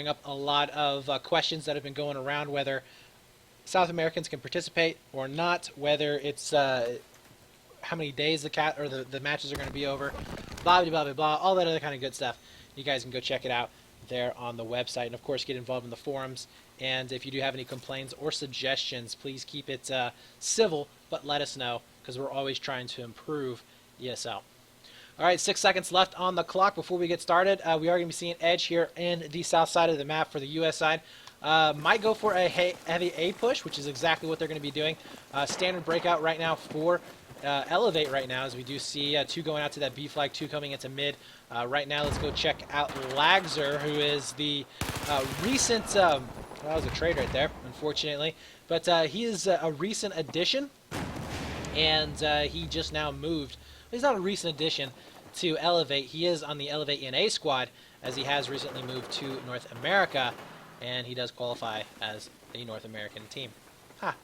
up a lot of questions that have been going around whether South Americans can participate or not, whether it's how many days the matches are going to be over, blah blah blah blah blah, all that other kind of good stuff. You guys can go check it out there on the website, and of course get involved in the forums. And if you do have any complaints or suggestions, please keep it civil, but let us know because we're always trying to improve ESL. All right, 6 seconds left on the clock before we get started. We are going to be seeing Edge here in the south side of the map for the U.S. side. Might go for a heavy A push, which is exactly what they're going to be doing. Standard breakout right now for eLevate right now, as we do see two going out to that B flag, two coming into mid. Right now, let's go check out Lagzer, who is the recent... that was a trade right there, unfortunately. But he is a recent addition, and he just now moved. He's not a recent addition to eLevate. He is on the eLevate NA squad, as he has recently moved to North America, and he does qualify as a North American team.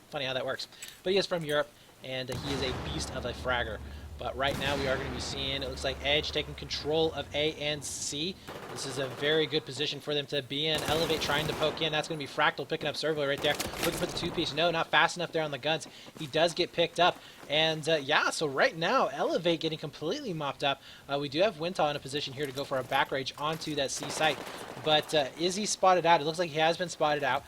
Funny how that works. But he is from Europe, and he is a beast of a fragger. But right now we are going to be seeing, it looks like Edge taking control of A and C. This is a very good position for them to be in. eLevate trying to poke in. That's going to be Fractal picking up Servo right there. Looking for the two-piece. No, not fast enough there on the guns. He does get picked up. And yeah, so right now, eLevate getting completely mopped up. We do have Wintal in a position here to go for a back rage onto that C site. But is he spotted out? It looks like he has been spotted out.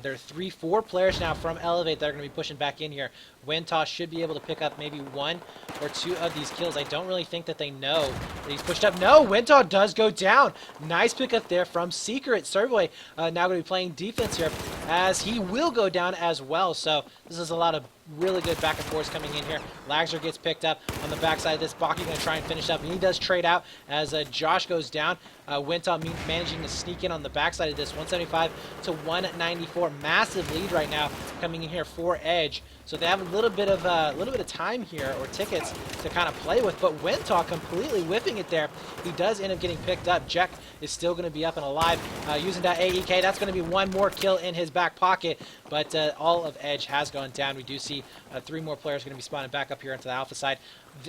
There are 3-4 players now from eLevate that are going to be pushing back in here. Wintoss should be able to pick up maybe 1 or 2 of these kills. I don't really think that they know that he's pushed up. No, Wintoss does go down. Nice pickup there from Secret. Servoy now going to be playing defense here, as he will go down as well. So this is a lot of really good back and forth coming in here. Lagzer gets picked up on the backside of this. Baki going to try and finish up, and he does trade out as Josh goes down. Wintoss managing to sneak in on the backside of this, 175 to 194. Massive lead right now coming in here for Edge. So they have a little bit of time here, or tickets, to kind of play with. But Wintoss completely whipping it there. He does end up getting picked up. Jack is still going to be up and alive using that AEK. That's going to be 1 more kill in his back pocket. But all of Edge has gone down. We do see 3 more players going to be spawning back up here into the alpha side.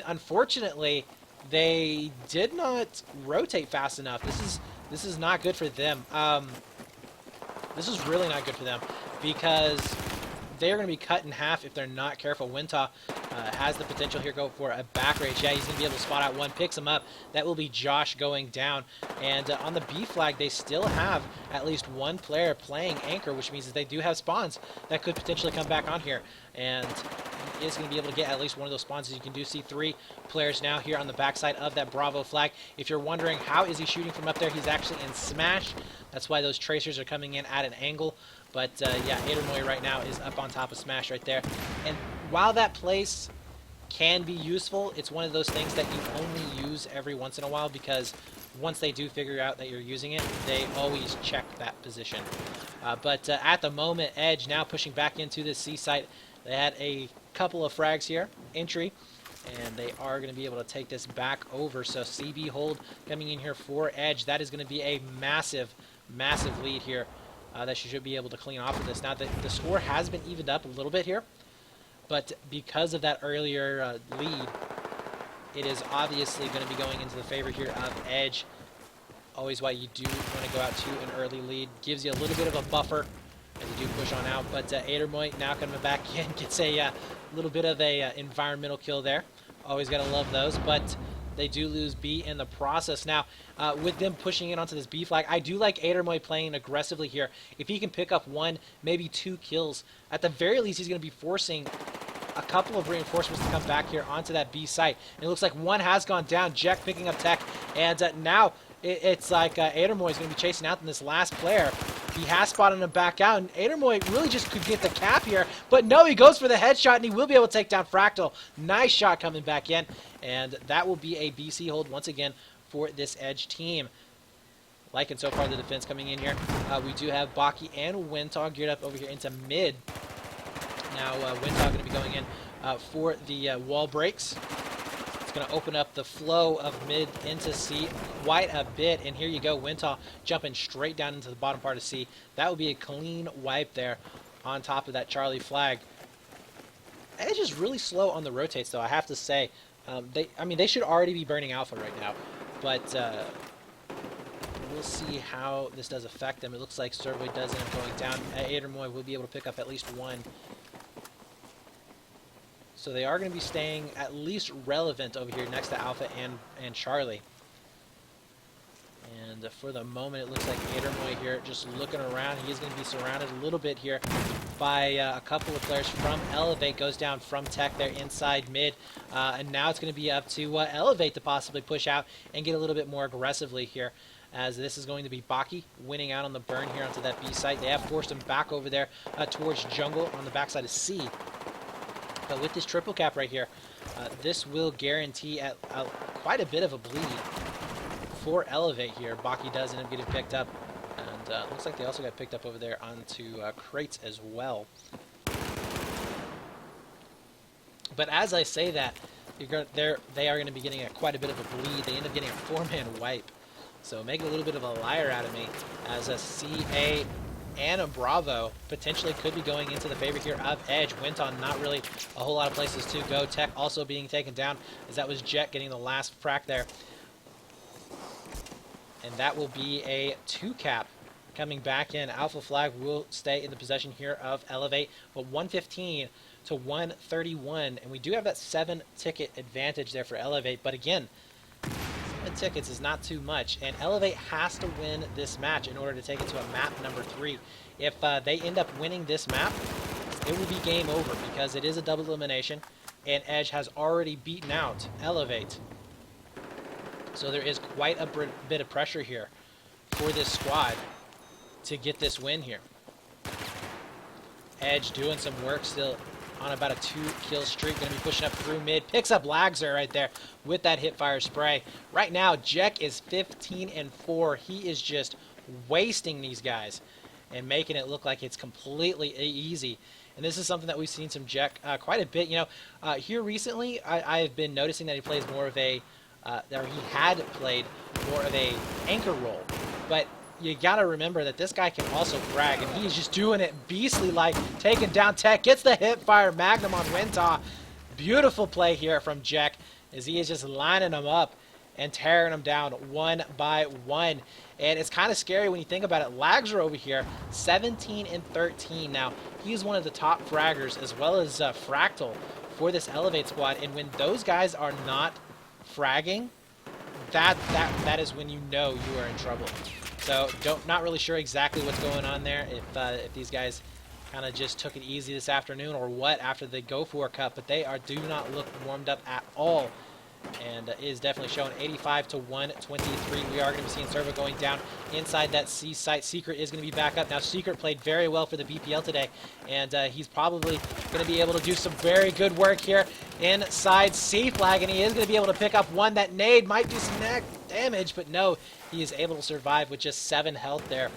Unfortunately, they did not rotate fast enough. This is not good for them. This is really not good for them, because they're going to be cut in half if they're not careful. Wintoss has the potential here go for a back rage. Yeah, he's going to be able to spot out 1, picks him up. That will be Josh going down. And on the B flag, they still have at least 1 player playing anchor, which means that they do have spawns that could potentially come back on here. And he is going to be able to get at least 1 of those spawns. As you can do see 3 players now here on the backside of that Bravo flag. If you're wondering how is he shooting from up there, he's actually in Smash. That's why those tracers are coming in at an angle. But yeah, Adermoy right now is up on top of Smash right there. And while that place can be useful, it's one of those things that you only use every once in a while, because once they do figure out that you're using it, they always check that position. But at the moment, Edge now pushing back into this C site. They had a couple of frags here, entry, and they are going to be able to take this back over. So CB hold coming in here for Edge. That is going to be a massive, massive lead here that she should be able to clean off of this. Now, the score has been evened up a little bit here, but because of that earlier lead, it is obviously going to be going into the favor here of Edge. Always why you do want to go out to an early lead. Gives you a little bit of a buffer as you do push on out. But Adermoy now coming back in, gets a little bit of a environmental kill there. Always got to love those, but they do lose B in the process. Now, with them pushing in onto this B flag, I do like Adermoy playing aggressively here. If he can pick up 1, maybe 2 kills, at the very least, he's going to be forcing a couple of reinforcements to come back here onto that B site. And it looks like 1 has gone down. Jack picking up tech, and now it's like Adermoy is going to be chasing out this last player. He has spotted him back out, and Adermoy really just could get the cap here. But no, he goes for the headshot, and he will be able to take down Fractal. Nice shot coming back in, and that will be a BC hold once again for this Edge team. Liking so far the defense coming in here. We do have Baki and Wintoss geared up over here into mid. Now Wintoss going to be going in for the wall breaks. It's going to open up the flow of mid into C quite a bit. And here you go, Wintoss jumping straight down into the bottom part of C. That would be a clean wipe there on top of that Charlie flag. Edge is really slow on the rotates, though, I have to say. I mean, they should already be burning Alpha right now. But we'll see how this does affect them. It looks like Servoy does end up going down. Adermoy will be able to pick up at least one. So they are going to be staying at least relevant over here next to Alpha and Charlie. And for the moment, it looks like Adermoy here just looking around. He is going to be surrounded a little bit here by a couple of players from eLevate. Goes down from Tech there inside mid. And now it's going to be up to eLevate to possibly push out and get a little bit more aggressively here, as this is going to be Baki winning out on the burn here onto that B site. They have forced him back over there towards jungle on the backside of C. But with this triple cap right here, this will guarantee quite a bit of a bleed for eLevate here. Baki does end up getting picked up, and looks like they also got picked up over there onto crates as well. But as I say that, they are going to be getting quite a bit of a bleed. They end up getting a 4-man wipe. So making a little bit of a liar out of me, as a CA and a Bravo potentially could be going into the favor here of Edge. Winton not really a whole lot of places to go. Tech also being taken down, as that was Jet getting the last frack there. And that will be a 2-cap coming back in. Alpha Flag will stay in the possession here of eLevate, but 115 to 131. And we do have that 7-ticket advantage there for eLevate. But again, 7 tickets is not too much. And eLevate has to win this match in order to take it to a map number 3. If they end up winning this map, it will be game over, because it is a double elimination. And Edge has already beaten out eLevate. So there is quite a bit of pressure here for this squad to get this win here. Edge doing some work still on about a 2-kill streak. Going to be pushing up through mid. Picks up Lagzer right there with that hipfire spray. Right now, Jack is 15-4. He is just wasting these guys and making it look like it's completely easy. And this is something that we've seen from Jack quite a bit. You know, here recently, I have been noticing that he plays more of a he had played more of a anchor role, but you gotta remember that this guy can also frag, and he's just doing it beastly like, taking down Tech, gets the hip fire magnum on Winton. Beautiful play here from Jack, as he is just lining them up and tearing them down one by one. And it's kind of scary when you think about it. Lagzer over here, 17-13. Now, he's one of the top fraggers, as well as Fractal for this eLevate squad, and when those guys are not fragging, that is when you know you are in trouble. So not really sure exactly what's going on there, if these guys kind of just took it easy this afternoon or what after the Go For Cup, but they do not look warmed up at all. And is definitely showing 85 to 123. We are going to be seeing Servo going down inside that C site. Secret is going to be back up. Now, Secret played very well for the BPL today, and he's probably going to be able to do some very good work here inside C flag, and he is going to be able to pick up one. That nade might do some damage, but no, he is able to survive with just 7 health there.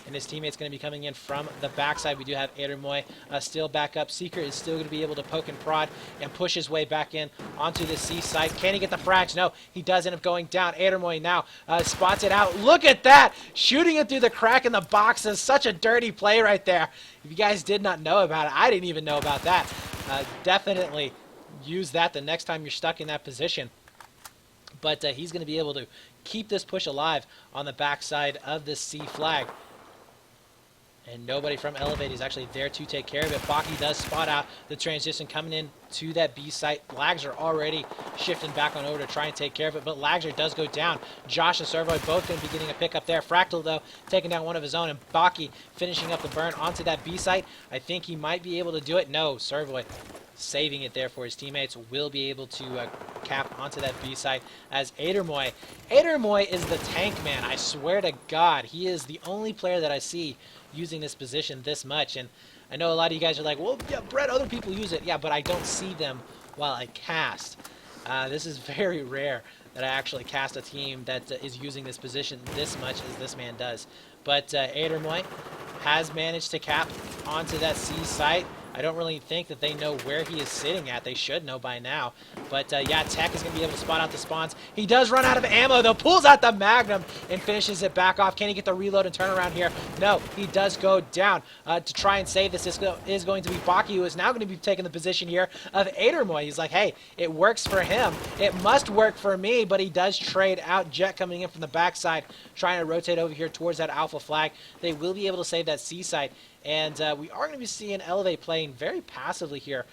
And his teammate's going to be coming in from the backside. We do have Adermoy still back up. Secret is still going to be able to poke and prod and push his way back in onto the C side. Can he get the frags? No, he does end up going down. Adermoy now spots it out. Look at that! Shooting it through the crack in the box is such a dirty play right there. If you guys did not know about it, I didn't even know about that. Definitely use that the next time you're stuck in that position. But he's going to be able to keep this push alive on the backside of this C flag. And nobody from eLevate is actually there to take care of it. Baki does spot out the transition coming in to that B site. Lagzer already shifting back on over to try and take care of it, but Lagzer does go down. Josh and Servoy both going to be getting a pickup there. Fractal, though, taking down one of his own, and Baki finishing up the burn onto that B site. I think he might be able to do it. No, Servoy saving it there for his teammates. Will be able to cap onto that B site as Adermoy. Adermoy is the tank man. I swear to God, he is the only player that I see using this position this much. And I know a lot of you guys are like, well, yeah, Brett, other people use it. Yeah, but I don't see them while I cast. This is very rare that I actually cast a team that is using this position this much as this man does. But Adermoy has managed to cap onto that C site. I don't really think that they know where he is sitting at. They should know by now. But yeah, Tech is going to be able to spot out the spawns. He does run out of ammo, though. Pulls out the Magnum and finishes it back off. Can he get the reload and turn around here? No, he does go down. To try and save this is going to be Baki, who is now going to be taking the position here of Adermoy. He's like, hey, it works for him. It must work for me, but he does trade out. Jet coming in from the backside, trying to rotate over here towards that Alpha flag. They will be able to save that C site. And we are going to be seeing eLevate playing very passively here.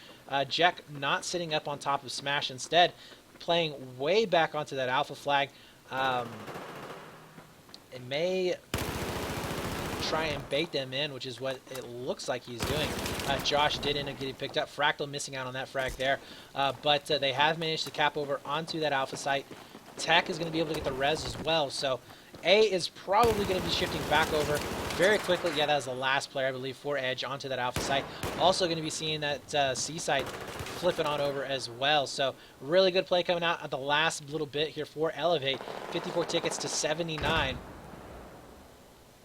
Jack not sitting up on top of Smash, instead playing way back onto that Alpha flag. It may try and bait them in, which is what it looks like he's doing. Josh did end up getting picked up. Fractal missing out on that frag there. But they have managed to cap over onto that Alpha site. Tech is going to be able to get the res as well. So A is probably going to be shifting back over very quickly. Yeah, that was the last player, I believe, for Edge onto that Alpha site. Also going to be seeing that C site flipping on over as well. So really good play coming out at the last little bit here for eLevate. 54 tickets to 79.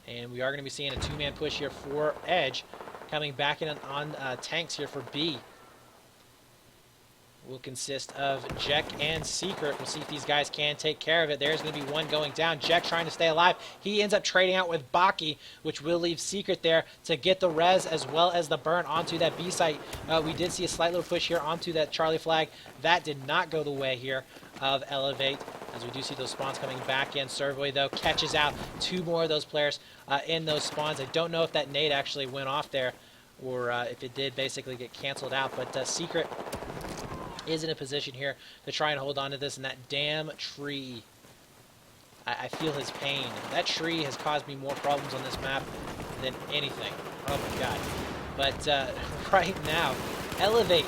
And we are going to be seeing a two-man push here for Edge. Coming back in on tanks here for B. Will consist of Jack and Secret. We'll see if these guys can take care of it. There's going to be one going down. Jack trying to stay alive. He ends up trading out with Baki, which will leave Secret there to get the res as well as the burn onto that B site. We did see a slight little push here onto that Charlie flag. That did not go the way here of eLevate, as we do see those spawns coming back in. Servoy, though, catches out two more of those players in those spawns. I don't know if that nade actually went off there, or if it did basically get canceled out, but Secret is in a position here to try and hold on to this, and that damn tree. I feel his pain. That tree has caused me more problems on this map than anything. Oh my god. But right now, eLevate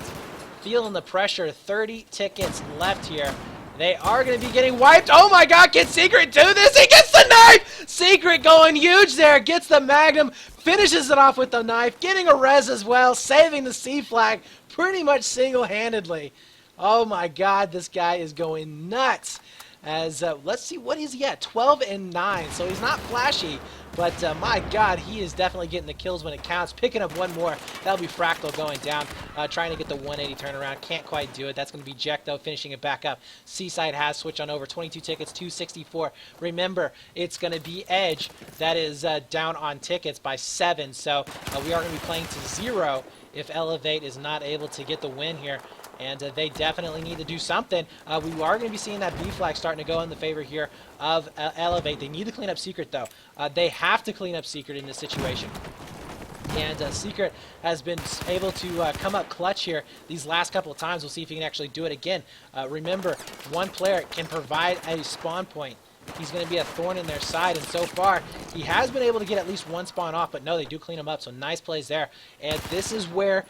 feeling the pressure. 30 tickets left here. They are going to be getting wiped. Oh my god, can Secret do this? He gets the knife! Secret going huge there. Gets the Magnum. Finishes it off with the knife. Getting a res as well. Saving the C flag pretty much single-handedly. Oh my god, this guy is going nuts. As let's see, what is he at? 12 and 9. So he's not flashy, but my god, he is definitely getting the kills when it counts. Picking up one more. That'll be Fractal going down, trying to get the 180 turnaround. Can't quite do it. That's going to be Jack, though, finishing it back up. Seaside has switched on over. 22 tickets, 264. Remember, it's going to be Edge that is down on tickets by 7. So we are going to be playing to 0 if eLevate is not able to get the win here. And they definitely need to do something. We are going to be seeing that B flag starting to go in the favor here of eLevate. They need to clean up Secret, though. They have to clean up Secret in this situation. And Secret has been able to come up clutch here these last couple of times. We'll see if he can actually do it again. Remember, one player can provide a spawn point. He's going to be a thorn in their side, and so far he has been able to get at least one spawn off, but no, they do clean him up, so nice plays there. And this is where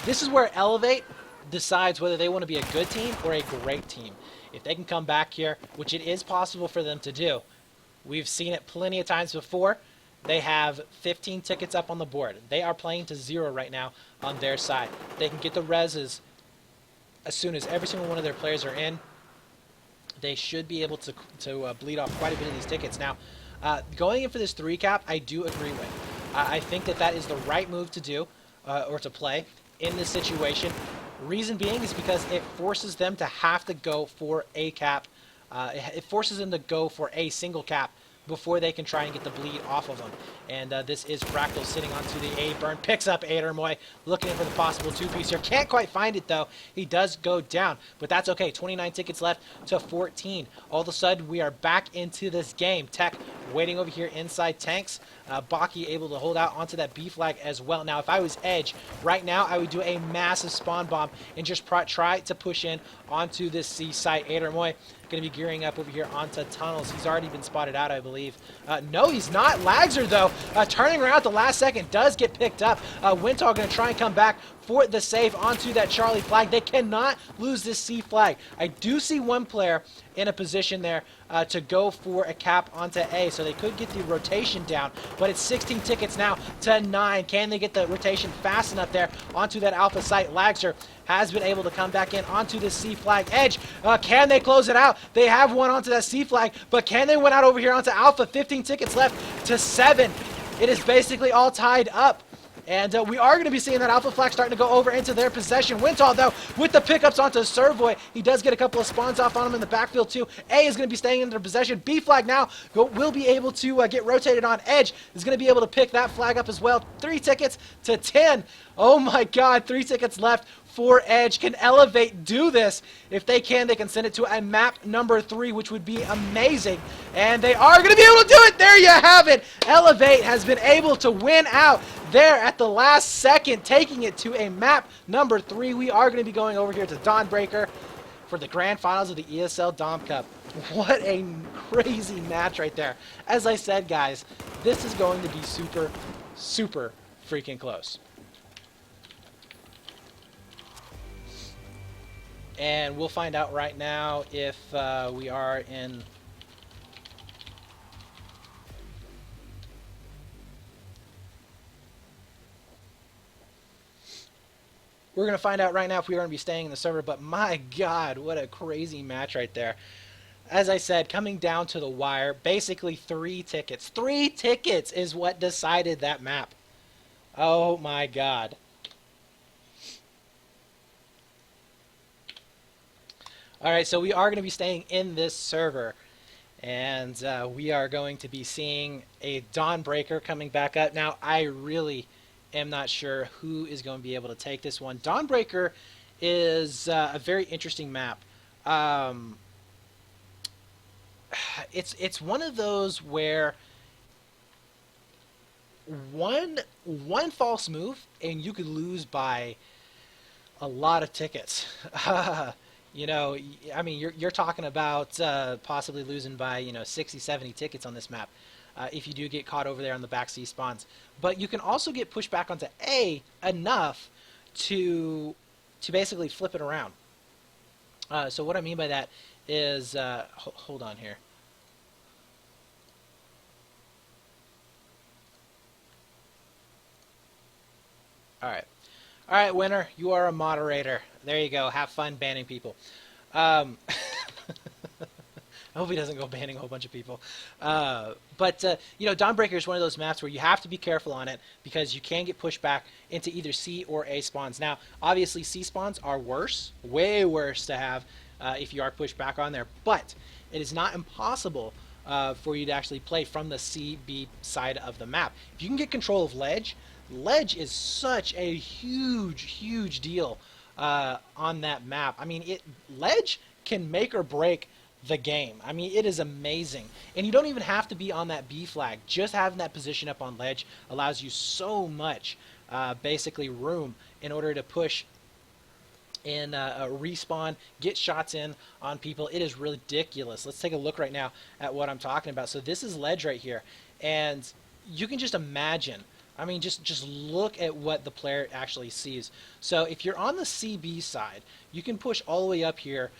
eLevate decides whether they want to be a good team or a great team. If they can come back here, which it is possible for them to do, we've seen it plenty of times before. They have 15 tickets up on the board. They are playing to 0 right now on their side. They can get the reses as soon as every single one of their players are in. They should be able to bleed off quite a bit of these tickets. Now, going in for this 3 cap, I do agree with. I think that is the right move to do, or to play in this situation. Reason being is because it forces them to have to go for a cap. It forces them to go for a single cap before they can try and get the bleed off of them. And this is Fractal sitting onto the A burn. Picks up Adermoy, looking for the possible 2-piece here. Can't quite find it, though. He does go down, but that's okay. 29 tickets left to 14. All of a sudden, we are back into this game. Tech waiting over here inside tanks. Baki able to hold out onto that B flag as well. Now, if I was Edge, right now, I would do a massive spawn bomb and just try to push in onto this C site. Adermoy going to be gearing up over here onto tunnels. He's already been spotted out, I believe. No, he's not. Lagser, though, turning around at the last second, does get picked up. Wintall going to try and come back for the save onto that Charlie flag. They cannot lose this C flag. I do see one player in a position there to go for a cap onto A, so they could get the rotation down, but it's 16 tickets now to 9. Can they get the rotation fast enough there onto that Alpha site? Lagser has been able to come back in onto this C flag. Edge, can they close it out? They have one onto that C flag, but can they win out over here onto Alpha? 15 tickets left to 7. It is basically all tied up. And we are going to be seeing that Alpha Flag starting to go over into their possession. Wintall, though, with the pickups onto Servoy. He does get a couple of spawns off on him in the backfield, too. A is going to be staying in their possession. B Flag now will be able to get rotated on. Edge is going to be able to pick that flag up as well. 3 tickets to 10. Oh, my God. 3 tickets left for Edge. Can eLevate do this? If they can send it to a map number 3, which would be amazing. And they are going to be able to do it. There you have it. eLevate has been able to win out there at the last second, taking it to a map number 3. We are going to be going over here to Dawnbreaker for the grand finals of the ESL Dom Cup. What a crazy match right there. As I said, guys, this is going to be super, super freaking close. And we'll find out right now if we are in... We're going to find out right now if we are going to be staying in the server, but my God, what a crazy match right there. As I said, coming down to the wire, basically 3 tickets. 3 tickets is what decided that map. Oh my God. Alright, so we are going to be staying in this server, and we are going to be seeing a Dawnbreaker coming back up. Now, I really am not sure who is going to be able to take this one. Dawnbreaker is a very interesting map. It's one of those where one false move and you could lose by a lot of tickets. You know, I mean, you're talking about possibly losing by, you know, 60, 70 tickets on this map if you do get caught over there on the back C spawns. But you can also get pushed back onto A enough to basically flip it around. So what I mean by that is, hold on here. All right, winner, you are a moderator. There you go. Have fun banning people. I hope he doesn't go banning a whole bunch of people. But you know, Dawnbreaker is one of those maps where you have to be careful on it because you can get pushed back into either C or A spawns. Now, obviously, C spawns are worse, way worse to have if you are pushed back on there. But it is not impossible for you to actually play from the C-B side of the map. If you can get control of ledge, ledge is such a huge deal on that map. I mean, ledge can make or break the game. I mean, it is amazing. And you don't even have to be on that B flag. Just having that position up on ledge allows you so much basically room in order to push in a respawn, get shots in on people. It is ridiculous. Let's take a look right now at what I'm talking about. So this is ledge right here. And you can just imagine, I mean, just look at what the player actually sees. So if you're on the CB side, you can push all the way up here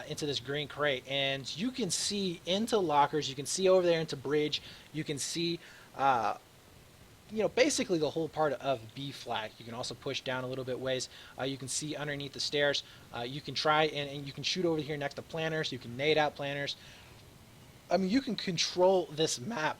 into this green crate, and you can see into lockers. You can see over there into bridge. You can see, you know, basically the whole part of B flag. You can also push down a little bit ways. You can see underneath the stairs. You can try and you can shoot over here next to planners. You can nade out planners. I mean, you can control this map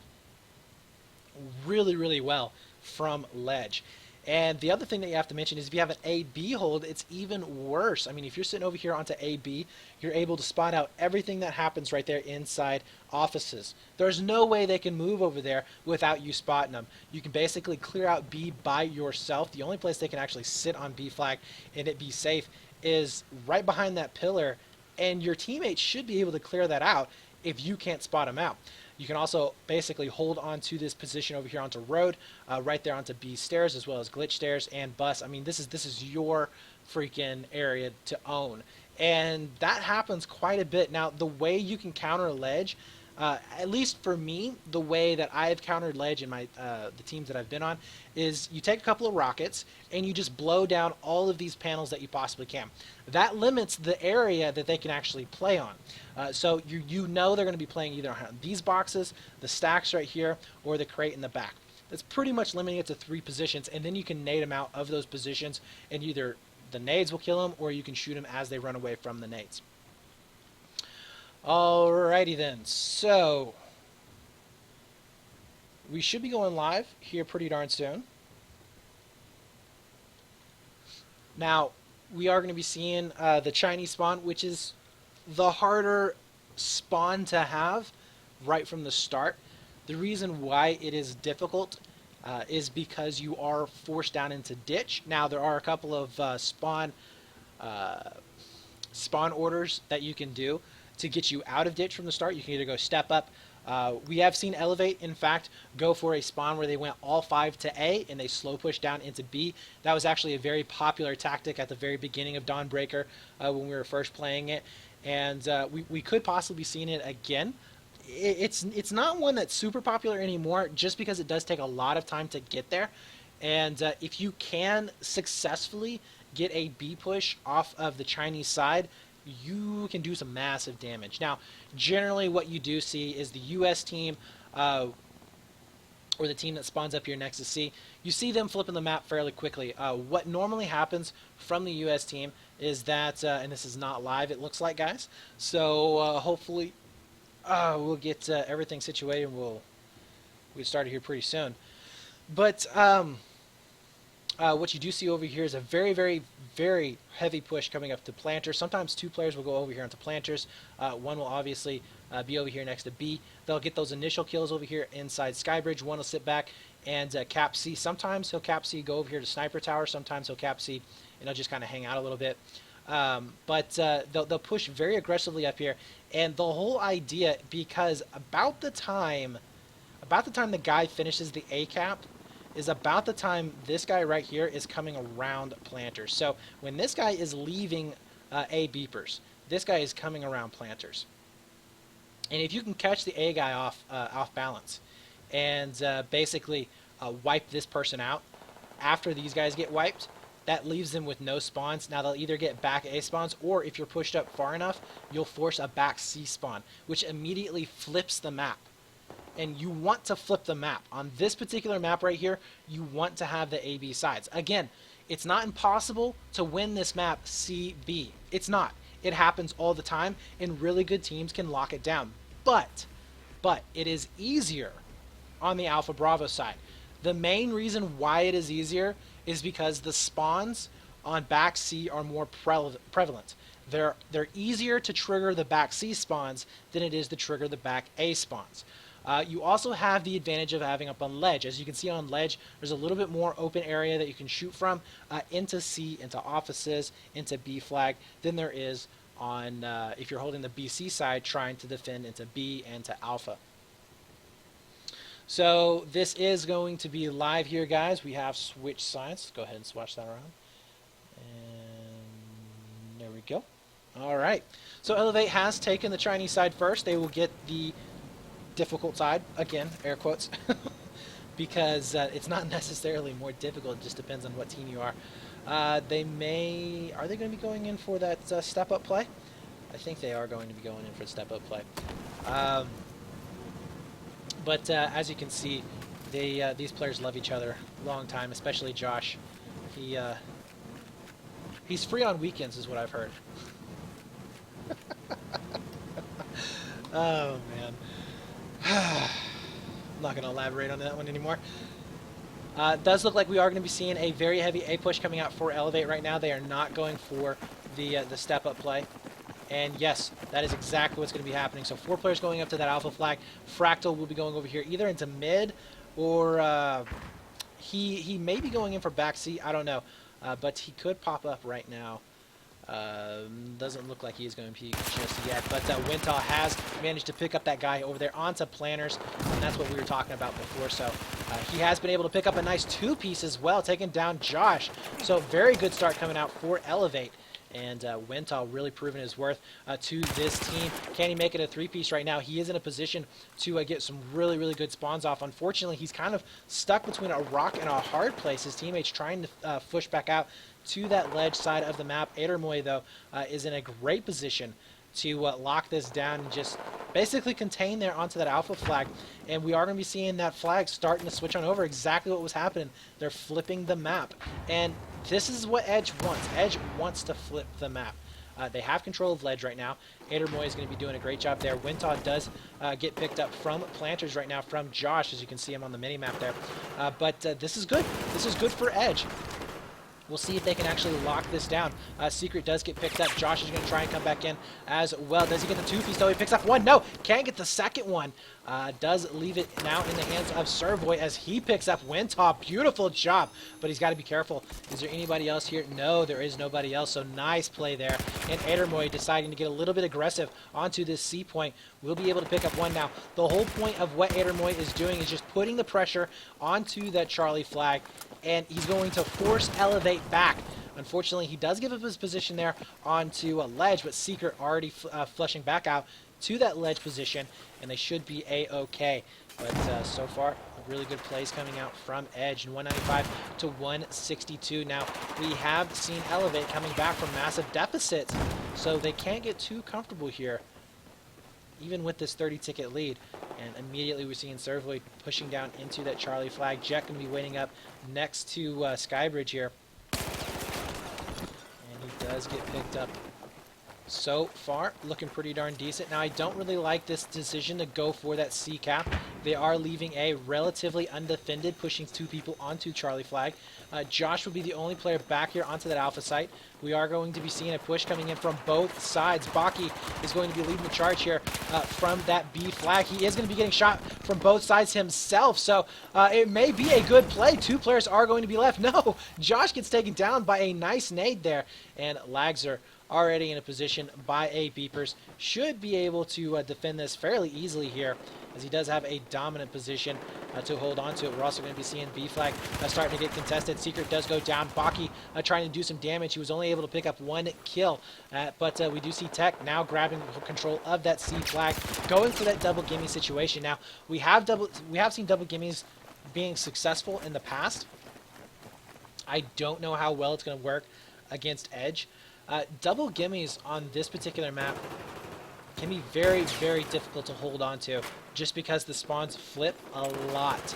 really well from ledge. And the other thing that you have to mention is if you have an A-B hold, it's even worse. I mean, if you're sitting over here onto A-B, you're able to spot out everything that happens right there inside offices. There's no way they can move over there without you spotting them. You can basically clear out B by yourself. The only place they can actually sit on B flag and it be safe is right behind that pillar, and your teammates should be able to clear that out if you can't spot them out. You can also basically hold on to this position over here onto road, right there onto B stairs, as well as glitch stairs and bus. I mean, this is your freaking area to own, and that happens quite a bit. Now, the way you can counter ledge, at least for me, the way that I've countered ledge in my the teams that I've been on, is you take a couple of rockets and you just blow down all of these panels that you possibly can. That limits the area that they can actually play on. So you know they're going to be playing either on these boxes, the stacks right here, or the crate in the back. That's pretty much limiting it to 3 positions, and then you can nade them out of those positions, and either the nades will kill them or you can shoot them as they run away from the nades. Alrighty then, so we should be going live here pretty darn soon. Now, we are going to be seeing the Chinese spawn, which is the harder spawn to have right from the start. The reason why it is difficult is because you are forced down into ditch. Now, there are a couple of spawn orders that you can do to get you out of ditch from the start. You can either go step up. We have seen eLevate, in fact, go for a spawn where they went all 5 to A and they slow push down into B. That was actually a very popular tactic at the very beginning of Dawnbreaker when we were first playing it. And we could possibly be seeing it again. It's not one that's super popular anymore just because it does take a lot of time to get there. And if you can successfully get a B push off of the Chinese side, you can do some massive damage. Now, generally what you do see is the US team, or the team that spawns up here next to C, you see them flipping the map fairly quickly. What normally happens from the US team is that, and this is not live, it looks like, guys, so hopefully we'll get everything situated and we'll start here pretty soon. But what you do see over here is a very, very, very heavy push coming up to planters. Sometimes 2 players will go over here onto planters. One will obviously be over here next to B. They'll get those initial kills over here inside Skybridge. One will sit back and cap C. Sometimes he'll cap C, go over here to Sniper Tower. Sometimes he'll cap C and he'll just kind of hang out a little bit. But they'll push very aggressively up here. And the whole idea, because about the time the guy finishes the A cap, is about the time this guy right here is coming around planters. So when this guy is leaving A beepers, this guy is coming around planters. And if you can catch the A guy off balance and basically wipe this person out after these guys get wiped, that leaves them with no spawns. Now they'll either get back A spawns, or if you're pushed up far enough, you'll force a back C spawn, which immediately flips the map. And you want to flip the map. On this particular map right here, you want to have the A-B sides. Again, it's not impossible to win this map C-B. It's not. It happens all the time, and really good teams can lock it down. But it is easier on the Alpha Bravo side. The main reason why it is easier is because the spawns on back C are more prevalent. They're easier to trigger the back C spawns than it is to trigger the back A spawns. You also have the advantage of having up on ledge. As you can see on ledge, there's a little bit more open area that you can shoot from into C, into offices, into B flag than there is on if you're holding the BC side trying to defend into B and to Alpha. So this is going to be live here, guys. We have switched sides. Let's go ahead and swatch that around. And there we go. All right. So eLevate has taken the Chinese side first. They will get the difficult side, again, air quotes, because it's not necessarily more difficult. It just depends on what team you are. Are they going to be going in for that step-up play? I think they are going to be going in for the step-up play. But as you can see, these players love each other a long time, especially Josh. He's free on weekends, is what I've heard. Oh, man. I'm not going to elaborate on that one anymore. It does look like we are going to be seeing a very heavy A push coming out for eLevate right now. They are not going for the step-up play. And yes, that is exactly what's going to be happening. So 4 players going up to that Alpha flag. Fractal will be going over here either into mid, or he may be going in for back C. I don't know. But he could pop up right now. Doesn't look like he is going to be just yet, but Wintal has managed to pick up that guy over there onto planners, and that's what we were talking about before. So he has been able to pick up a nice 2-piece as well, taking down Josh. So very good start coming out for eLevate, and Wintal really proving his worth to this team. Can he make it a 3-piece right now? He is in a position to get some really, really good spawns off. Unfortunately, he's kind of stuck between a rock and a hard place. His teammates trying to push back out to that ledge side of the map. Adermoy, though, is in a great position to lock this down and just basically contain there onto that Alpha flag. And we are going to be seeing that flag starting to switch on over. Exactly what was happening. They're flipping the map. And this is what Edge wants. Edge wants to flip the map. They have control of ledge right now. Adermoy is going to be doing a great job there. Wintaw does get picked up from planters right now from Josh, as you can see him on the mini-map there. But this is good. This is good for Edge. We'll see if they can actually lock this down. Secret does get picked up. Josh is going to try and come back in as well. Does he get the two-piece, though? He picks up one. No, can't get the second one. Does leave it now in the hands of Servoy as he picks up Windtop. Beautiful job, but he's got to be careful. Is there anybody else here? No, there is nobody else, so nice play there. And Edermoy deciding to get a little bit aggressive onto this C point. We'll be able to pick up one now. The whole point of what Edermoy is doing is just putting the pressure onto that Charlie flag, and he's going to force eLevate back. Unfortunately, he does give up his position there onto a ledge, but Secret already flushing back out to that ledge position, and they should be A-okay. But so far, really good plays coming out from Edge, and 195 to 162. Now, we have seen eLevate coming back from massive deficits, so they can't get too comfortable here, even with this 30-ticket lead. And immediately we're seeing Servoy pushing down into that Charlie flag. Jet going to be waiting up next to Skybridge here. And he does get picked up. So far, looking pretty darn decent. Now, I don't really like this decision to go for that C cap. They are leaving A relatively undefended, pushing two people onto Charlie flag. Josh will be the only player back here onto that alpha site. We are going to be seeing a push coming in from both sides. Baki is going to be leading the charge here from that B flag. He is going to be getting shot from both sides himself, so it may be a good play. Two players are going to be left. No, Josh gets taken down by a nice nade there, and Lagzer already in a position by a Beepers. Should be able to defend this fairly easily here, as he does have a dominant position to hold on to it. We're also going to be seeing B flag starting to get contested. Secret does go down. Baki trying to do some damage. He was only able to pick up one kill, but we do see Tech now grabbing control of that C flag, going for that double gimme situation. Now, we have seen double gimmies being successful in the past. I don't know how well it's going to work against Edge. Double gimmies on this particular map can be very, very difficult to hold on to, just because the spawns flip a lot.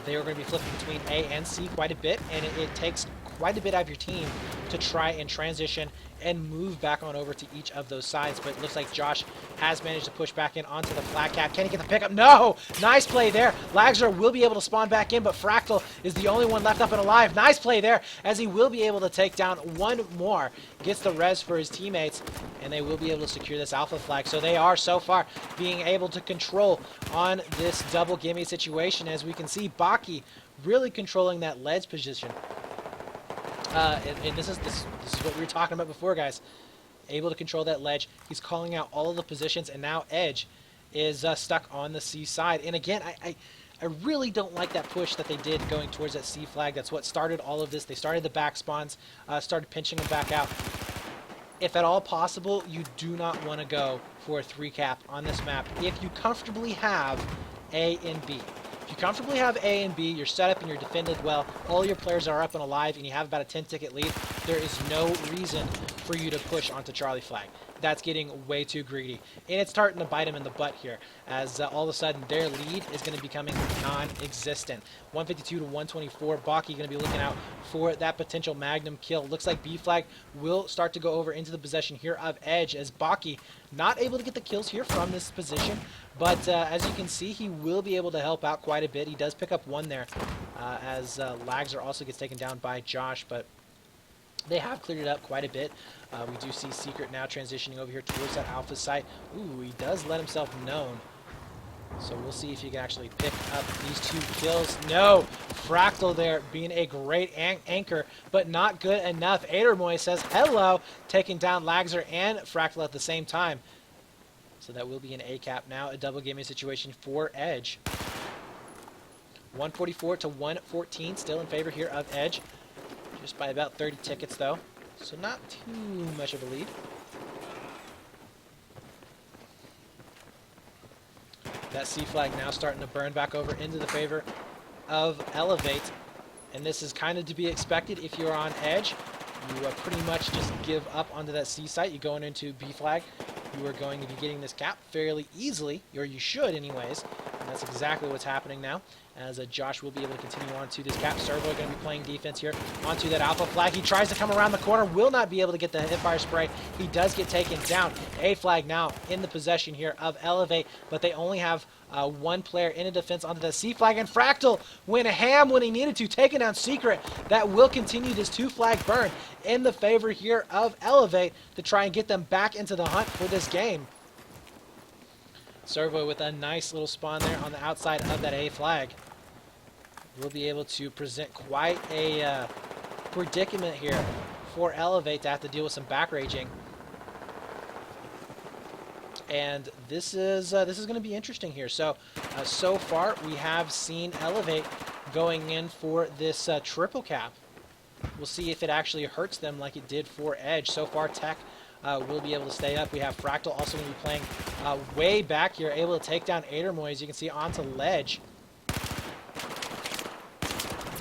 They are going to be flipping between A and C quite a bit, and it takes quite a bit out of your team to try and transition and move back on over to each of those sides. But it looks like Josh has managed to push back in onto the flat cap. Can he get the pickup? No! Nice play there. Lagzer will be able to spawn back in, but Fractal is the only one left up and alive. Nice play there, as he will be able to take down one more. Gets the res for his teammates, and they will be able to secure this alpha flag. So they are, so far, being able to control on this double gimme situation. As we can see, Baki really controlling that ledge position. And this is what we were talking about before, guys. Able to control that ledge. He's calling out all of the positions, and now Edge is stuck on the C side. And again, I really don't like that push that they did going towards that C flag. That's what started all of this. They started the back spawns, started pinching them back out. If at all possible, you do not want to go for a 3 cap on this map if you comfortably have A and B. If you comfortably have A and B, you're set up and you're defended well, all your players are up and alive, and you have about a 10-ticket lead, there is no reason for you to push onto Charlie flag. That's getting way too greedy. And it's starting to bite them in the butt here, as all of a sudden their lead is going to be becoming non-existent. 152 to 124, Baki going to be looking out for that potential Magnum kill. Looks like B flag will start to go over into the possession here of Edge, as Baki not able to get the kills here from this position. But as you can see, he will be able to help out quite a bit. He does pick up one there, as Lagzer also gets taken down by Josh, but they have cleared it up quite a bit. We do see Secret now transitioning over here towards that alpha site. Ooh, he does let himself known. So we'll see if he can actually pick up these 2 kills. No! Fractal there being a great anchor, but not good enough. Edermoy says hello, taking down Lagzer and Fractal at the same time. So that will be an A cap now, a double gimme situation for Edge. 144 to 114, still in favor here of Edge. Just by about 30 tickets, though. So not too much of a lead. That C flag now starting to burn back over into the favor of eLevate. And this is kind of to be expected if you're on Edge. You pretty much just give up onto that C site. You're going into B flag. You are going to be getting this cap fairly easily, or you should anyways. And that's exactly what's happening now, as Josh will be able to continue on to this cap. Servo going to be playing defense here onto that alpha flag. He tries to come around the corner, will not be able to get the hipfire spray. He does get taken down. A flag now in the possession here of eLevate, but they only have one player in a defense onto the C flag, and Fractal went ham when he needed to, taking down Secret. That will continue this 2-flag burn in the favor here of eLevate to try and get them back into the hunt for this game. Servo with a nice little spawn there on the outside of that A flag. We'll be able to present quite a predicament here for eLevate to have to deal with some back raging. And this is going to be interesting here. So far we have seen eLevate going in for this triple cap. We'll see if it actually hurts them like it did for Edge. So far Tech will be able to stay up. We have Fractal also going to be playing way back here, able to take down Adermoy, as you can see, onto ledge.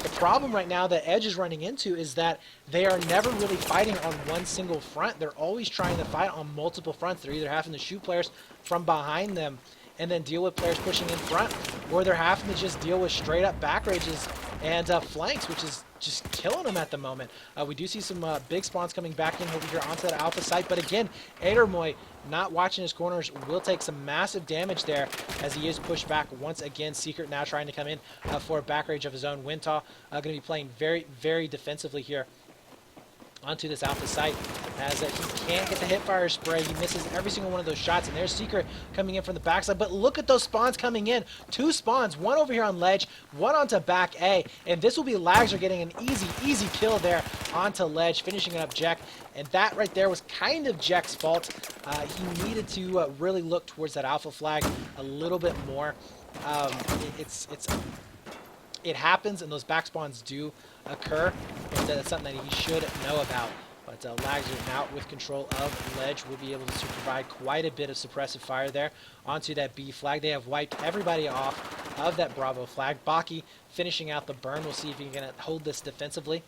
The problem right now that Edge is running into is that they are never really fighting on one single front. They're always trying to fight on multiple fronts. They're either having to shoot players from behind them and then deal with players pushing in front, or they're having to just deal with straight up back rages and flanks, which is just killing them at the moment. We do see some big spawns coming back in over here onto that alpha site, but again, Adermoy not watching his corners will take some massive damage there as he is pushed back once again. Secret now trying to come in for a back rage of his own. Wintaw going to be playing very, very defensively here onto this alpha site, as he can't get the hipfire spray. He misses every single one of those shots, and there's Secret coming in from the backside. But look at those spawns coming in. 2 spawns, one over here on ledge, one onto back A, and this will be Lagzer getting an easy kill there onto ledge, finishing it up Jack. And that right there was kind of Jack's fault. He needed to really look towards that alpha flag a little bit more. It happens, and those back spawns do occur, and that's something that he should know about. But Lagzer now with control of ledge will be able to provide quite a bit of suppressive fire there onto that B flag. They have wiped everybody off of that Bravo flag. Baki finishing out the burn. We'll see if he can hold this defensively,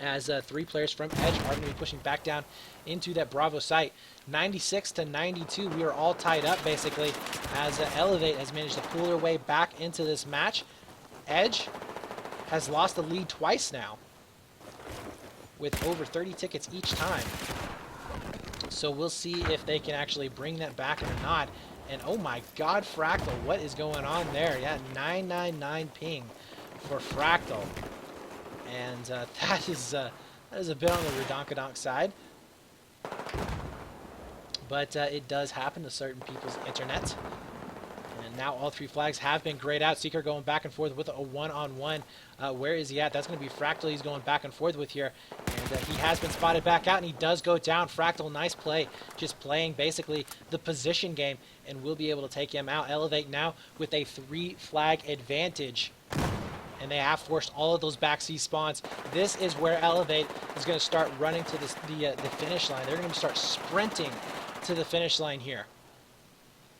as 3 players from Edge are going to be pushing back down into that Bravo site. 96 to 92, we are all tied up basically, as eLevate has managed to pull their way back into this match. Edge has lost the lead twice now, with over 30 tickets each time. So we'll see if they can actually bring that back or not. And oh my god, Fractal, what is going on there? Yeah, 999 ping for Fractal. And that is a bit on the redonkadonk side. But it does happen to certain people's internet. And now all 3 flags have been grayed out. Seeker going back and forth with a one-on-one. Where is he at? That's going to be Fractal he's going back and forth with here. And he has been spotted back out, and he does go down. Fractal, nice play. Just playing basically the position game, and we'll be able to take him out. eLevate now with a 3-flag advantage. And they have forced all of those back C spawns. This is where eLevate is going to start running to the finish line. They're going to start sprinting to the finish line here.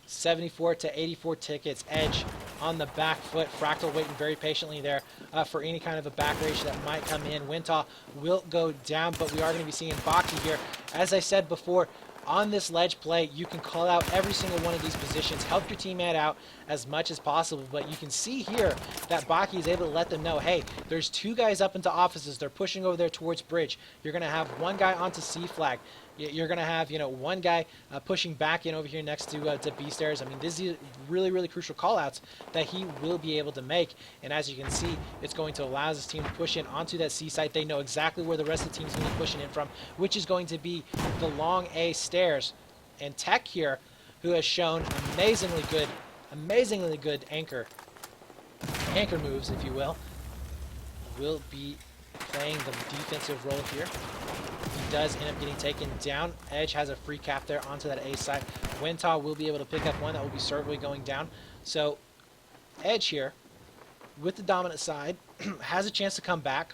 74 to 84 tickets. Edge on the back foot. Fractal waiting very patiently there for any kind of a back rage that might come in. Wintaw will go down, but we are going to be seeing Baki here. As I said before, on this ledge play, you can call out every single one of these positions, help your teammate out as much as possible, but you can see here that Baki is able to let them know, hey, there's 2 guys up into offices, they're pushing over there towards bridge. You're going to have 1 guy onto C flag. You're going to have, 1 guy pushing back in over here next to B stairs. I mean, this is really, really crucial call-outs that he will be able to make. And as you can see, it's going to allow this team to push in onto that C site. They know exactly where the rest of the team is going to be pushing in from, which is going to be the long A stairs. And Tech here, who has shown amazingly good anchor moves, if you will be playing the defensive role here. He does end up getting taken down. Edge has a free cap there onto that A side. Wintaw will be able to pick up one. That will be Servo going down. So Edge here, with the dominant side, has a chance to come back.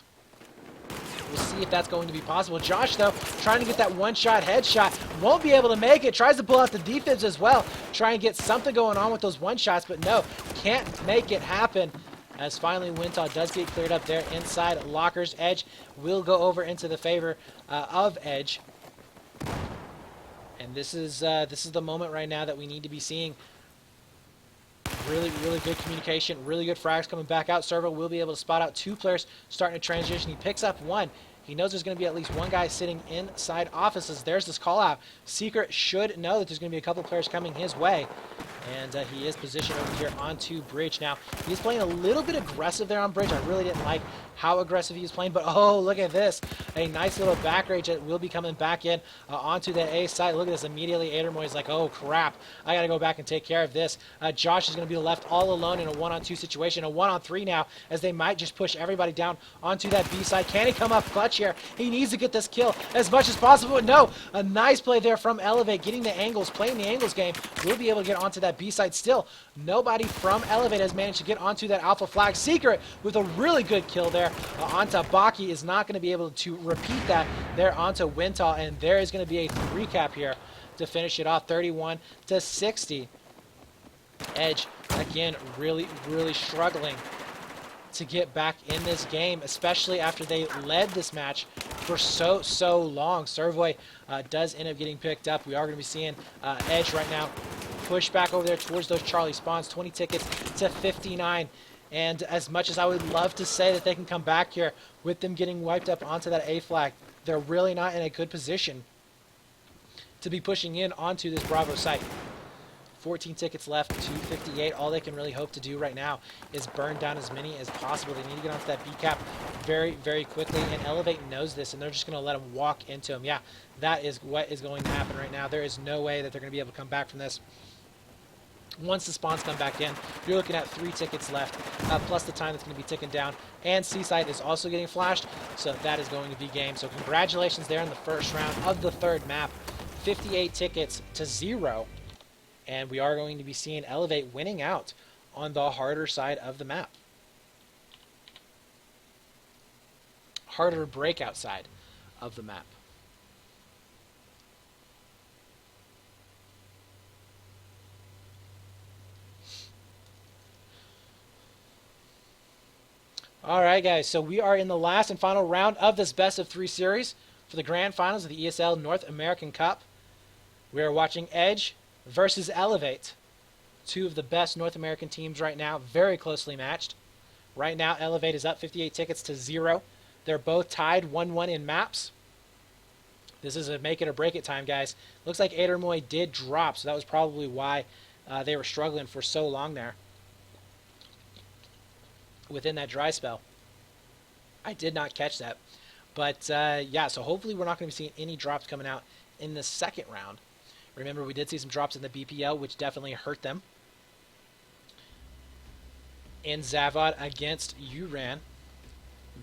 We'll see if that's going to be possible. Josh, though, trying to get that one-shot headshot. Won't be able to make it. Tries to pull out the defense as well. Try and get something going on with those one-shots, but no, can't make it happen. As finally Wintaw does get cleared up there inside lockers. Edge will go over into the favor of Edge. And this is the moment right now that we need to be seeing Really, really good communication. Really good frags coming back out. Servo will be able to spot out 2 players starting to transition. He picks up 1. He knows there's going to be at least 1 guy sitting inside offices. There's this call out. Secret should know that there's going to be a couple players coming his way. And he is positioned over here onto bridge. Now, he's playing a little bit aggressive there on bridge. I really didn't like how aggressive he was playing. But, oh, look at this. A nice little back rage that will be coming back in onto the A side. Look at this. Immediately, Adermoy is like, oh, crap. I got to go back and take care of this. Josh is going to be left all alone in a 1-on-2 situation. A 1-on-3 now, as they might just push everybody down onto that B side. Can he come up clutch here? He needs to get this kill as much as possible. But no, a nice play there from eLevate, getting the angles, playing the angles game. We'll be able to get onto that B side still. Nobody from eLevate has managed to get onto that alpha flag. Secret with a really good kill there onto Baki is not going to be able to repeat that there onto Wintal, and there is going to be a 3-cap here to finish it off, 31-60. Edge, again, really, really struggling to get back in this game, especially after they led this match for so long. Servoy does end up getting picked up. We are going to be seeing Edge right now push back over there towards those Charlie spawns, 20 tickets to 59. And as much as I would love to say that they can come back here with them getting wiped up onto that A flag, they're really not in a good position to be pushing in onto this Bravo site. 14 tickets left, 258. All they can really hope to do right now is burn down as many as possible. They need to get onto that B cap very, very quickly, and eLevate knows this, and they're just going to let them walk into him. Yeah, that is what is going to happen right now. There is no way that they're going to be able to come back from this. Once the spawns come back in, you're looking at 3 tickets left, plus the time that's going to be ticking down. And Seaside is also getting flashed, so that is going to be game. So congratulations there in the first round of the 3rd map. 58 tickets to 0. And we are going to be seeing eLevate winning out on the harder side of the map. Harder breakout side of the map. All right, guys, so we are in the last and final round of this best-of-3 series for the grand finals of the ESL North American Cup. We are watching Edge versus eLevate, 2 of the best North American teams right now, very closely matched. Right now, eLevate is up 58 tickets to 0. They're both tied 1-1 in maps. This is a make it or break it time, guys. Looks like Adermoy did drop, so that was probably why they were struggling for so long there within that dry spell. I did not catch that. But, yeah, so hopefully we're not going to be seeing any drops coming out in the 2nd round. Remember, we did see some drops in the BPL, which definitely hurt them. And Zavad against Uran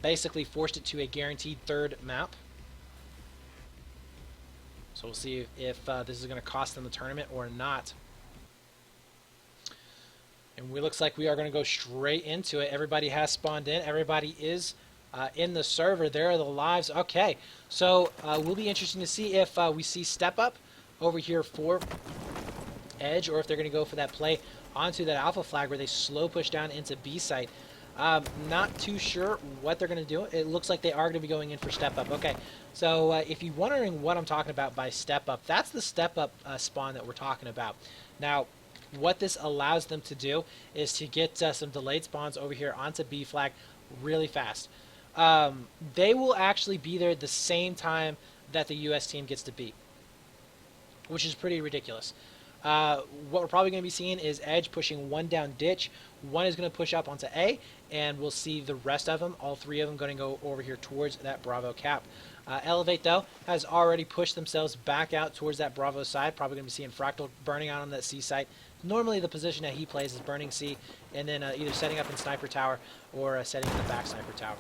basically forced it to a guaranteed 3rd map. So we'll see if this is going to cost them the tournament or not. And it looks like we are going to go straight into it. Everybody has spawned in. Everybody is in the server. There are the lives. Okay, so we'll be interesting to see if we see Step Up over here for Edge, or if they're going to go for that play onto that alpha flag where they slow push down into B site. Not too sure what they're going to do. It looks like they are going to be going in for Step Up. Okay, so if you're wondering what I'm talking about by Step Up, that's the Step Up spawn that we're talking about. Now, what this allows them to do is to get some delayed spawns over here onto B flag really fast. They will actually be there at the same time that the US team gets to B, which is pretty ridiculous. What we're probably going to be seeing is Edge pushing 1 down ditch. 1 is going to push up onto A, and we'll see the rest of them, all 3 of them, going to go over here towards that Bravo cap. eLevate, though, has already pushed themselves back out towards that Bravo side. Probably going to be seeing Fractal burning out on that C site. Normally, the position that he plays is burning C, and then either setting up in Sniper Tower or setting in the back Sniper Tower.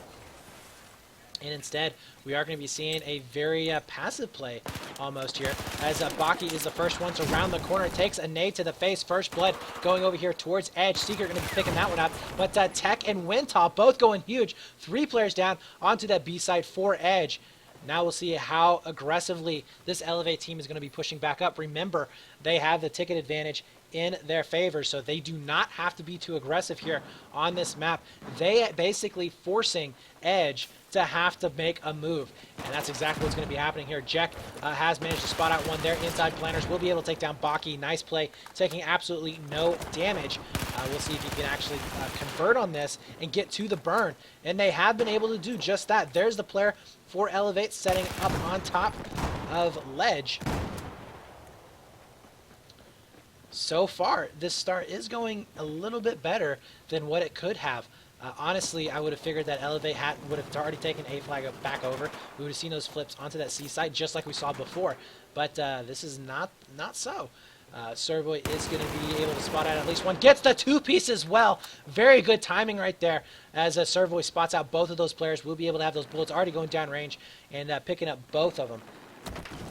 And instead, we are going to be seeing a very passive play almost here, as Baki is the first one to round the corner. Takes a nade to the face. First blood going over here towards Edge. Secret going to be picking that one up. But Tech and Wintal both going huge. 3 players down onto that B side for Edge. Now we'll see how aggressively this eLevate team is going to be pushing back up. Remember, they have the ticket advantage in their favor, so they do not have to be too aggressive here on this map. They basically forcing Edge to have to make a move, and that's exactly what's going to be happening here. Jack has managed to spot out one there. Inside planners will be able to take down Baki. Nice play, taking absolutely no damage. We'll see if he can actually convert on this and get to the burn, and they have been able to do just that. There's the player for eLevate setting up on top of Ledge. So far, this start is going a little bit better than what it could have. Honestly, I would have figured that eLevate would have already taken A flag back over. We would have seen those flips onto that C side just like we saw before. But this is not so. Servoy is going to be able to spot out at least one. Gets the two-piece as well. Very good timing right there. As Servoy spots out both of those players, we'll be able to have those bullets already going down range and picking up both of them.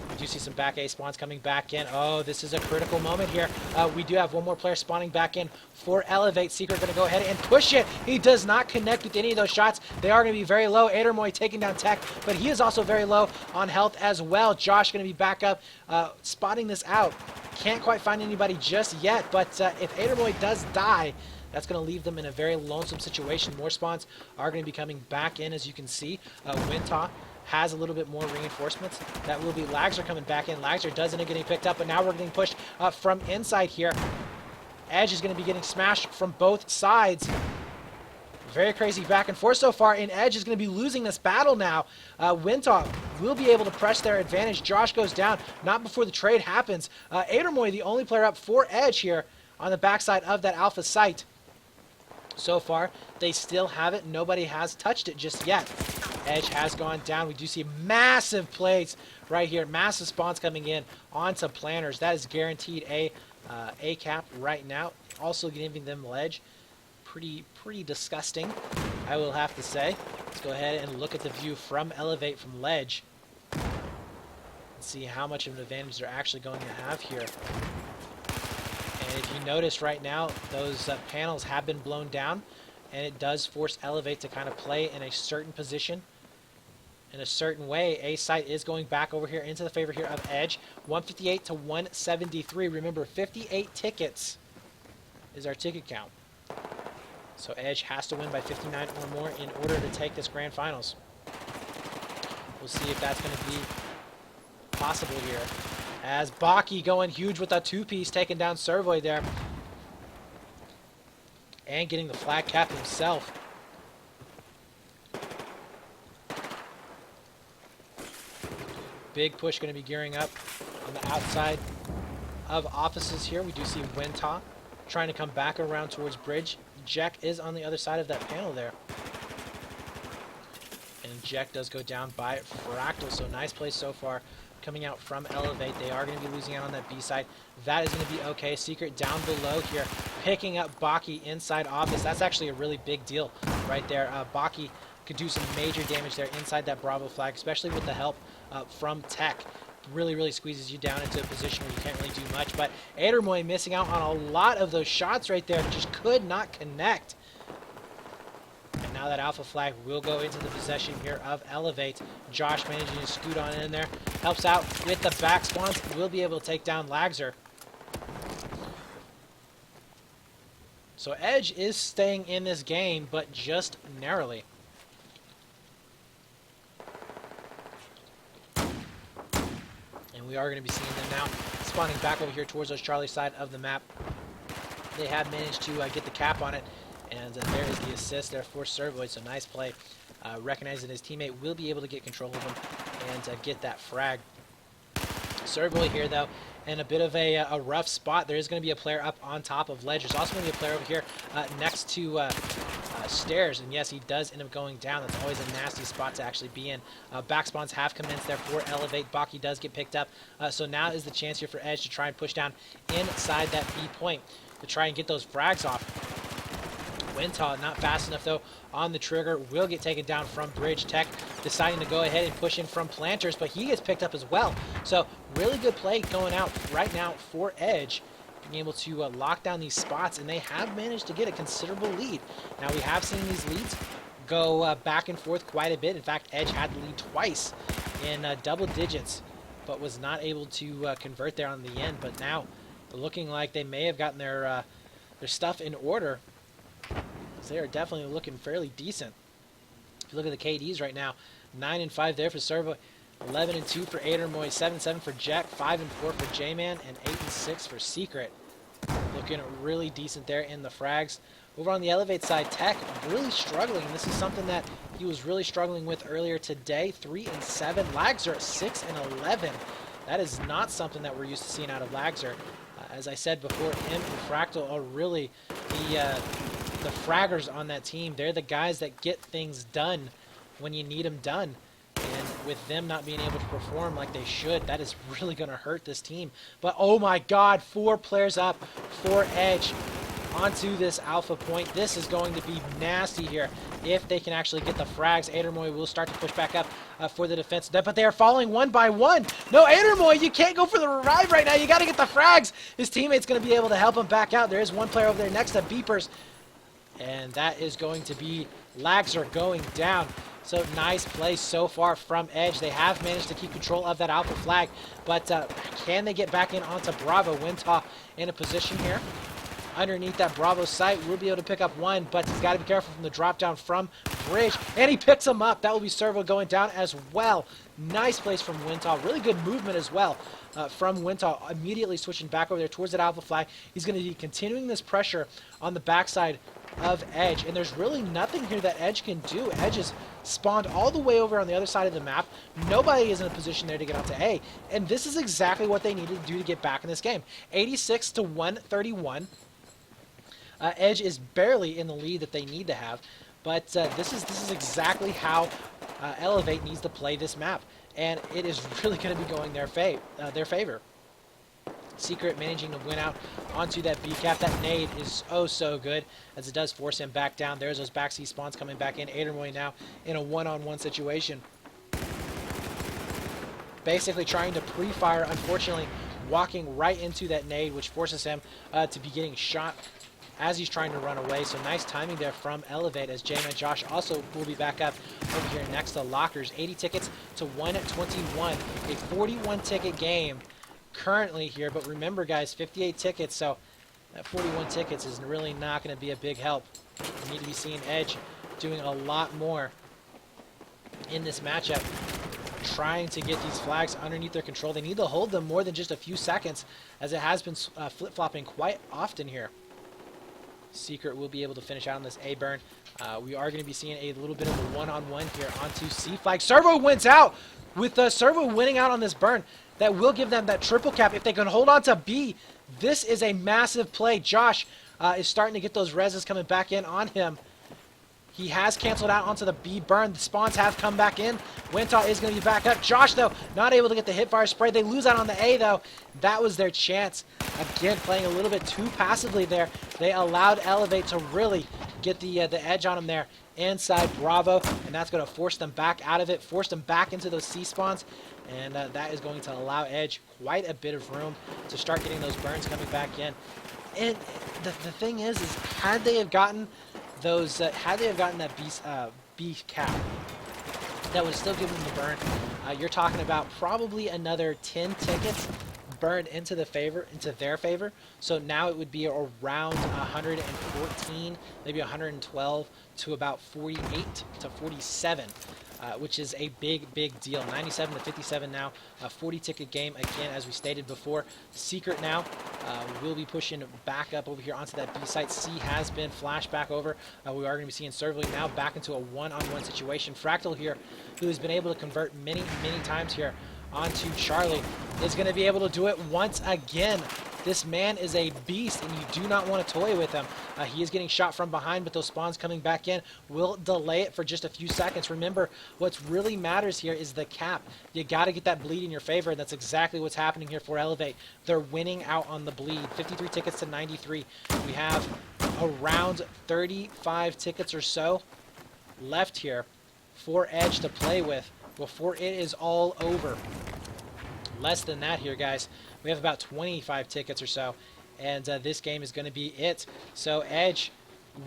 We do see some back A spawns coming back in. Oh, this is a critical moment here. We do have one more player spawning back in for eLevate. Secret going to go ahead and push it. He does not connect with any of those shots. They are going to be very low. Adermoy taking down Tech, but he is also very low on health as well. Josh going to be back up, spotting this out. Can't quite find anybody just yet, but if Adermoy does die, that's going to leave them in a very lonesome situation. More spawns are going to be coming back in, as you can see. Wintaw has a little bit more reinforcements. That will be Lagzer coming back in. Lagzer doesn't get getting picked up, but now we're getting pushed from inside here. Edge is going to be getting smashed from both sides. Very crazy back and forth so far, and Edge is going to be losing this battle now. Wintaw will be able to press their advantage. Josh goes down, not before the trade happens. Adermoy, the only player up for Edge here on the backside of that Alpha site. So far, they still have it. Nobody has touched it just yet. Edge has gone down. We do see massive plays right here. Massive spawns coming in onto planners. That is guaranteed a cap right now. Also giving them ledge. Pretty disgusting, I will have to say. Let's go ahead and look at the view from eLevate from ledge. And see how much of an advantage they're actually going to have here. And if you notice right now, those panels have been blown down, and it does force eLevate to kind of play in a certain position, in a certain way. A site is going back over here into the favor here of Edge. 158 to 173. Remember, 58 tickets is our ticket count. So Edge has to win by 59 or more in order to take this grand finals. We'll see if that's going to be possible here. As Baki going huge with a two-piece, taking down Servoy there. And getting the flag cap himself. Big push going to be gearing up on the outside of offices here. We do see Wintaw trying to come back around towards bridge. Jack is on the other side of that panel there. And Jack does go down by Fractal, so nice play so far coming out from eLevate. They are going to be losing out on that B side. That is going to be okay. Secret down below here, picking up Baki inside office. That's actually a really big deal right there. Baki could do some major damage there inside that Bravo flag, especially with the help from Tech. Really squeezes you down into a position where you can't really do much. But Adermoy missing out on a lot of those shots right there. Just could not connect. And now that Alpha flag will go into the possession here of eLevate. Josh managing to scoot on in there. Helps out with the back spawns. Will be able to take down Lagzer. So Edge is staying in this game, but just narrowly. We are going to be seeing them now spawning back over here towards those Charlie side of the map. They have managed to get the cap on it, and there is the assist there for Servoy, so nice play. Recognizing his teammate will be able to get control of him and get that frag. Servoy here, though, in a bit of a rough spot. There is going to be a player up on top of ledge. There's also going to be a player over here next to stairs, and yes, he does end up going down. That's always a nasty spot to actually be in. Back spawns have commenced there for eLevate. Baki does get picked up, so now is the chance here for Edge to try and push down inside that B point to try and get those frags off. Wintaw not fast enough though on the trigger, will get taken down from bridge. Tech deciding to go ahead and push in from planters, but he gets picked up as well. So really good play going out right now for Edge, being able to lock down these spots, and they have managed to get a considerable lead. Now we have seen these leads go back and forth quite a bit. In fact, Edge had the lead twice in double digits, but was not able to convert there on the end. But now looking like they may have gotten their stuff in order. They are definitely looking fairly decent. If you look at the KDs right now, 9-5 there for Servo, 11-2 for Adermoy, 7-7 for Jack, 5-4 for J-Man, and 8-6 for Secret. Looking really decent there in the frags. Over on the eLevate side, Tech really struggling. This is something that he was really struggling with earlier today. 3-7. Lagzer at 6-11. That is not something that we're used to seeing out of Lagzer. As I said before, him and Fractal are really the fraggers on that team. They're the guys that get things done when you need them done. And with them not being able to perform like they should, that is really going to hurt this team. But oh my god, 4 players up for Edge onto this alpha point. This is going to be nasty here if they can actually get the frags. Adermoy will start to push back up for the defense, but they are falling one by one. No, Adermoy, you can't go for the revive right now. You got to get the frags. His teammate's going to be able to help him back out. There is one player over there next to Beepers, and that is going to be Lagzer going down. So nice play so far from Edge. They have managed to keep control of that alpha flag, but can they get back in onto Bravo? Wintaw in a position here underneath that Bravo site. Will be able to pick up one, but he's got to be careful from the drop down from Bridge, and he picks him up. That will be Servo going down as well. Nice place from Wintaw. Really good movement as well from Wintaw, immediately switching back over there towards that alpha flag. He's going to be continuing this pressure on the backside of Edge, and there's really nothing here that Edge can do. Edge is spawned all the way over on the other side of the map. Nobody is in a position there to get onto A, and this is exactly what they needed to do to get back in this game. 86-131. Edge is barely in the lead that they need to have, but this is exactly how eLevate needs to play this map, and it is really going to be going their favor. Secret managing to win out onto that B-cap. That nade is oh so good, as it does force him back down. There's those backseat spawns coming back in. Adermoy now in a one-on-one situation. Basically trying to pre-fire, unfortunately walking right into that nade, which forces him to be getting shot as he's trying to run away. So nice timing there from eLevate, as J-Man Josh also will be back up over here next to Lockers. 80 tickets to 121. A 41 ticket game currently here, but remember guys, 58 tickets, so that 41 tickets is really not going to be a big help. We need to be seeing Edge doing a lot more in this matchup, trying to get these flags underneath their control. They need to hold them more than just a few seconds, as it has been flip-flopping quite often here. Secret will be able to finish out on this A burn. We are going to be seeing a little bit of a one-on-one here onto C flag. Servo wins out, with Servo winning out on this burn. That will give them that triple cap if they can hold on to B. This is a massive play. Josh is starting to get those reses coming back in on him. He has canceled out onto the B burn. The spawns have come back in. Wintaw is going to be back up. Josh, though, not able to get the hipfire spray. They lose out on the A, though. That was their chance. Again, playing a little bit too passively there. They allowed eLevate to really get the edge on them there inside Bravo, and that's going to force them back out of it, force them back into those C spawns, and that is going to allow Edge quite a bit of room to start getting those burns coming back in. And the thing is had they have gotten those, had they have gotten that B cap, that would still give them the burn. You're talking about probably another 10 tickets burned into their favor. So now it would be around 114, maybe 112 to about 48 to 47, which is a big deal. 97 to 57 now, a 40 ticket game again, as we stated before. Secret now will be pushing back up over here onto that B site. C has been flashed back over. We are going to be seeing Servo now back into a one-on-one situation. Fractal here, who has been able to convert many times here onto Charlie, is going to be able to do it once again. This man is a beast, and you do not want to toy with him. He is getting shot from behind, but those spawns coming back in will delay it for just a few seconds. Remember, what really matters here is the cap. You got to get that bleed in your favor, and that's exactly what's happening here for eLevate. They're winning out on the bleed. 53 tickets to 93. We have around 35 tickets or so left here for Edge to play with before it is all over. Less than that here, guys. We have about 25 tickets or so, and this game is going to be it. So Edge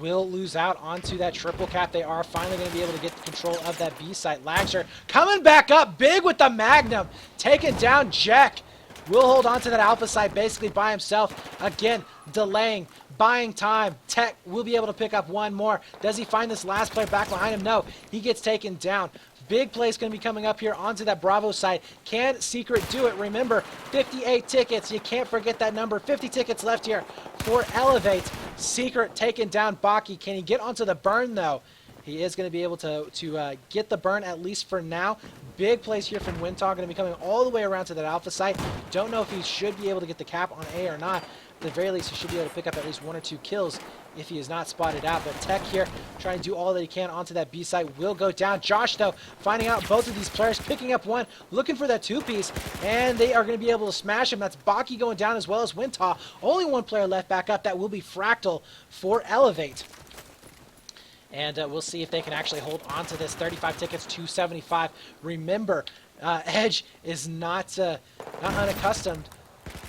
will lose out onto that triple cap. They are finally going to be able to get control of that B site. Lagzer coming back up big with the Magnum, taking down Jack. will hold on to that alpha site basically by himself. Again, delaying, buying time. Tech will be able to pick up one more. Does he find this last player back behind him? No, he gets taken down. Big plays going to be coming up here onto that Bravo side. Can Secret do it? Remember, 58 tickets. You can't forget that number. 50 tickets left here for eLevate. Secret taking down Baki. Can he get onto the burn, though? He is going to be able to get the burn, at least for now. Big plays here from Wintog. Going to be coming all the way around to that alpha site. Don't know if he should be able to get the cap on A or not. At the very least, he should be able to pick up at least 1 or 2 kills if he is not spotted out. But Tech here, trying to do all that he can onto that B site, will go down. Josh, though, finding out both of these players, picking up one, looking for that 2-piece, and they are going to be able to smash him. That's Baki going down as well as Wintaw. Only one player left back up. That will be Fractal for eLevate. And we'll see if they can actually hold on to this. 35 tickets, 275. Remember, Edge is not unaccustomed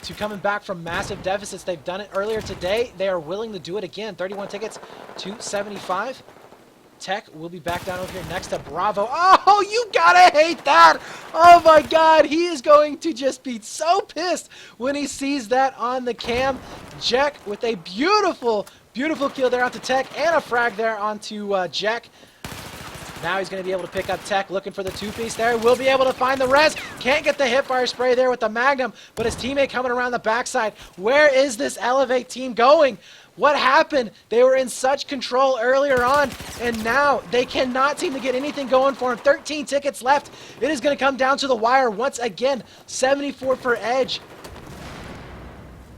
to coming back from massive deficits. They've done it earlier today. They are willing to do it again. 31 tickets, 275. Tech will be back down over here next to Bravo. Oh, you gotta hate that! Oh my god, he is going to just be so pissed when he sees that on the cam. Jack with a beautiful kill there onto Tech and a frag there onto Jack. Now he's going to be able to pick up Tech, looking for the 2-piece there. Will be able to find the res. Can't get the hipfire spray there with the Magnum, but his teammate coming around the backside. Where is this eLevate team going? What happened? They were in such control earlier on, and now they cannot seem to get anything going for him. 13 tickets left. It is going to come down to the wire once again. 74 for Edge.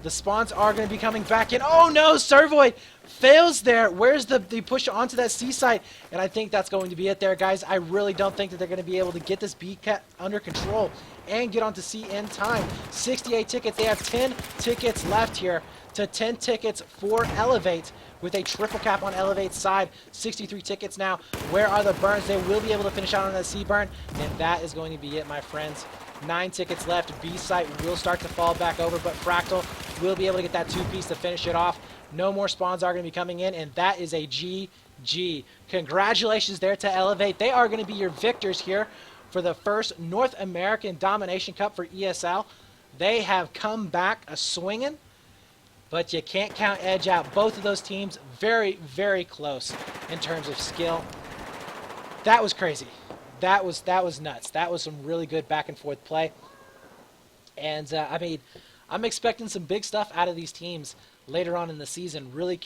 The spawns are going to be coming back in. Oh no, Servoid fails there. Where's the push onto that C site? And I think that's going to be it there, guys. I really don't think that they're going to be able to get this B cat under control and get onto C in time. 68 tickets. They have 10 tickets left here to 10 tickets for eLevate with a triple cap on eLevate's side. 63 tickets now. Where are the burns? They will be able to finish out on that C burn, and that is going to be it, my friends. 9 tickets left. B site will start to fall back over, but Fractal will be able to get that 2-piece to finish it off. No more spawns are going to be coming in, and that is a GG. Congratulations there to eLevate. They are going to be your victors here for the first North American Domination Cup for ESL. They have come back a-swinging, but you can't count Edge out. Both of those teams very close in terms of skill. That was crazy. That was nuts. That was some really good back and forth play. And I mean, I'm expecting some big stuff out of these teams later on in the season. Really